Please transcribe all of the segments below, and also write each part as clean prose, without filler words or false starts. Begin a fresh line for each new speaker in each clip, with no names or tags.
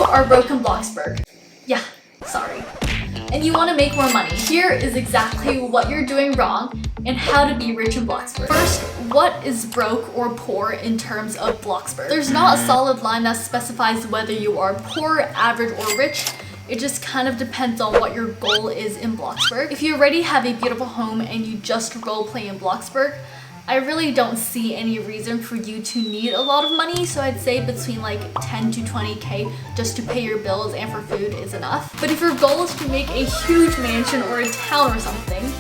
are broke in Bloxburg. Yeah, sorry. And you want to make more money. Here is exactly what you're doing wrong and how to be rich in Bloxburg. First, what is broke or poor in terms of Bloxburg? There's not a solid line that specifies whether you are poor, average, or rich. It just kind of depends on what your goal is in Bloxburg. If you already have a beautiful home and you just roleplay in Bloxburg, I really don't see any reason for you to need a lot of money, so I'd say between like 10 to 20k just to pay your bills and for food is enough. But if your goal is to make a huge mansion or a town or something,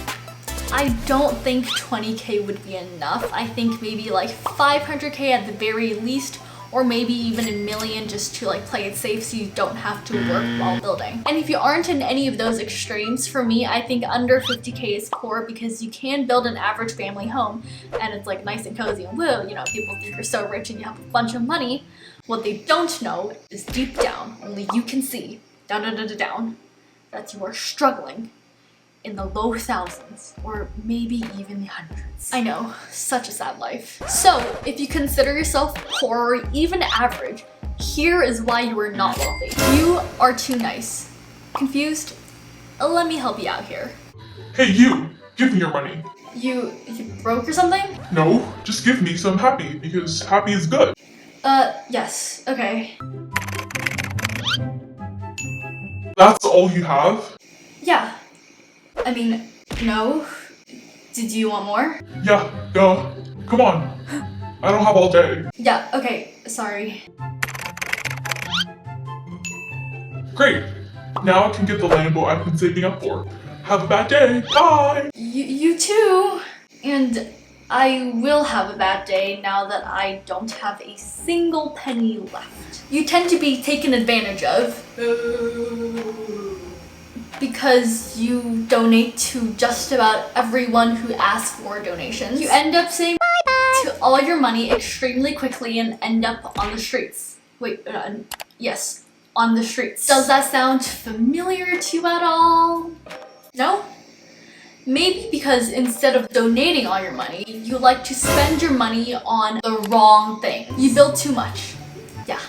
I don't think 20k would be enough. I think maybe like 500k at the very least, or maybe even $1 million just to like play it safe so you don't have to work while building. And if you aren't in any of those extremes, for me, I think under 50k is poor because you can build an average family home and it's like nice and cozy and woo, you know, people think you're so rich and you have a bunch of money. What they don't know is deep down, only you can see, down, that you are struggling in the low thousands or maybe even the hundreds. I know, such a sad life. So if you consider yourself poor or even average, here is why you are not wealthy. You are too nice. Confused? Let me help you out here.
Hey you, give me your money.
You broke or something?
No, just give me some happy because happy is good.
Yes, okay.
That's all you have?
Yeah. I mean, no. Did you want more?
Yeah, duh. Come on. I don't have all day.
Yeah, okay, sorry.
Great. Now I can get the Lambo I've been saving up for. Have a bad day. Bye!
You too! And I will have a bad day now that I don't have a single penny left. You tend to be taken advantage of. Because you donate to just about everyone who asks for donations. You end up saying bye-bye to all your money extremely quickly and end up on the streets. Wait, yes, on the streets. Does that sound familiar to you at all? No? Maybe because instead of donating all your money, you like to spend your money on the wrong things. You build too much. Yeah.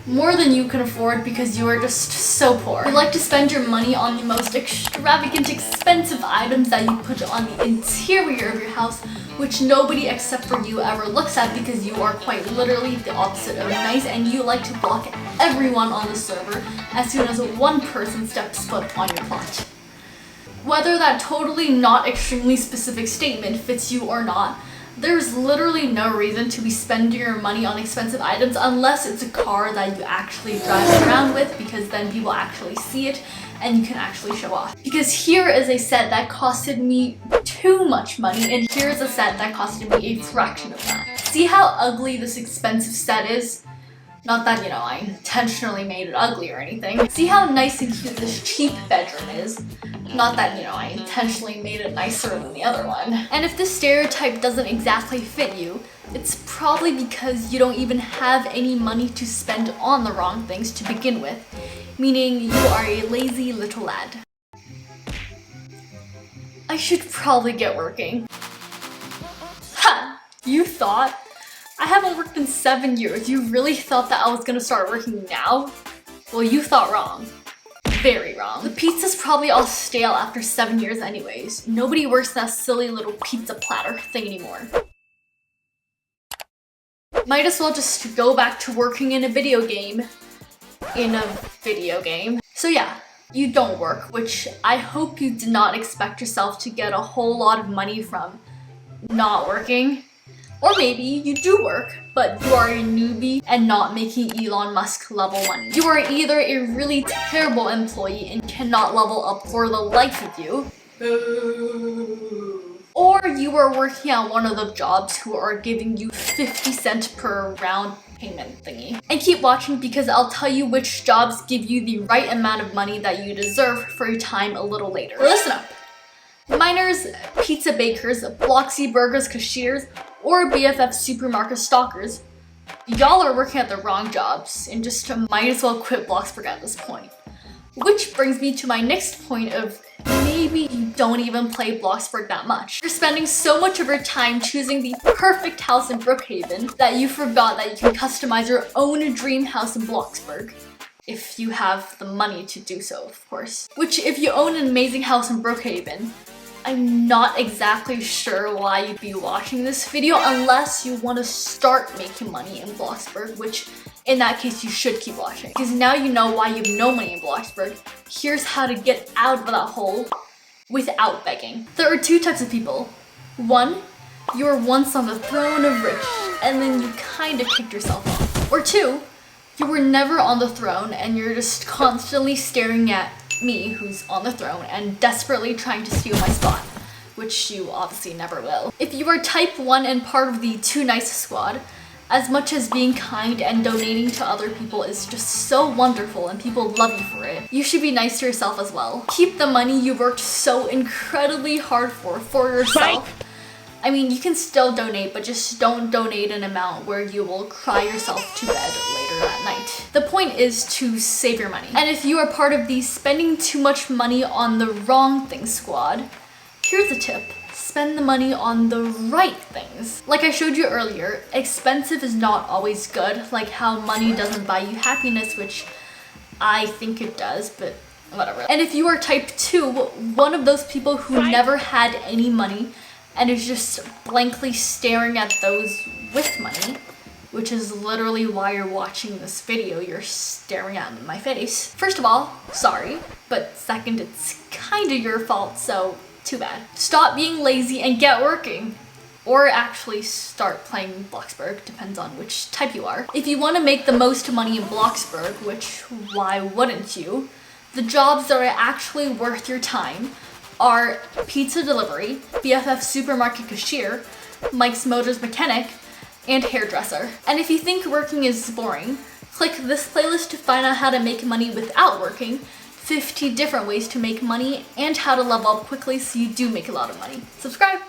More than you can afford because you are just so poor. You like to spend your money on the most extravagant, expensive items that you put on the interior of your house, which nobody except for you ever looks at because you are quite literally the opposite of nice and you like to block everyone on the server as soon as one person steps foot on your plot. Whether that totally not extremely specific statement fits you or not, there's literally no reason to be spending your money on expensive items unless it's a car that you actually drive around with, because then people actually see it and you can actually show off. Because here is a set that costed me too much money and here's a set that costed me a fraction of that. See how ugly this expensive set is? Not that, you know, I intentionally made it ugly or anything. See how nice and cute this cheap bedroom is? Not that, you know, I intentionally made it nicer than the other one. And if this stereotype doesn't exactly fit you, it's probably because you don't even have any money to spend on the wrong things to begin with, meaning you are a lazy little lad. I should probably get working. Ha! You thought? I haven't worked in 7 years. You really thought that I was gonna start working now? Well, you thought wrong. Very wrong. The pizza's probably all stale after 7 years anyways. Nobody works that silly little pizza platter thing anymore. Might as well just go back to working in a video game. So yeah, you don't work, which I hope you did not expect yourself to get a whole lot of money from not working. Or maybe you do work, but you are a newbie and not making Elon Musk level money. You are either a really terrible employee and cannot level up for the life of you, or you are working at one of the jobs who are giving you 50 cents per round payment thingy. And keep watching because I'll tell you which jobs give you the right amount of money that you deserve for your time a little later. Listen up. Miners, pizza bakers, Bloxy burgers cashiers, or BFF supermarket stalkers, y'all are working at the wrong jobs and just might as well quit Bloxburg at this point. Which brings me to my next point of maybe you don't even play Bloxburg that much. You're spending so much of your time choosing the perfect house in Brookhaven that you forgot that you can customize your own dream house in Bloxburg. If you have the money to do so, of course. Which, if you own an amazing house in Brookhaven, I'm not exactly sure why you'd be watching this video unless you want to start making money in Bloxburg, which in that case you should keep watching. Because now you know why you have no money in Bloxburg. Here's how to get out of that hole without begging. There are two types of people. One, you were once on the throne of rich and then you kind of kicked yourself off. Or two, you were never on the throne and you're just constantly staring at me, who's on the throne, and desperately trying to steal my spot, which you obviously never will. If you are type 1 and part of the Too Nice squad, as much as being kind and donating to other people is just so wonderful and people love you for it, you should be nice to yourself as well. Keep the money you worked so incredibly hard for yourself. I mean, you can still donate, but just don't donate an amount where you will cry yourself to bed later that night. The point is to save your money. And if you are part of the spending too much money on the wrong things squad, here's a tip. Spend the money on the right things. Like I showed you earlier, expensive is not always good, like how money doesn't buy you happiness, which I think it does, but whatever. And if you are type 2, one of those people who never had any money and is just blankly staring at those with money, which is literally why you're watching this video, you're staring at my face. First of all, sorry, but second, it's kinda your fault, so too bad. Stop being lazy and get working. Or actually start playing Bloxburg, depends on which type you are. If you want to make the most money in Bloxburg, which why wouldn't you, the jobs that are actually worth your time are pizza delivery, BFF supermarket cashier, Mike's Motors mechanic, and hairdresser. And if you think working is boring, click this playlist to find out how to make money without working, 50 different ways to make money, and how to level up quickly so you do make a lot of money. Subscribe!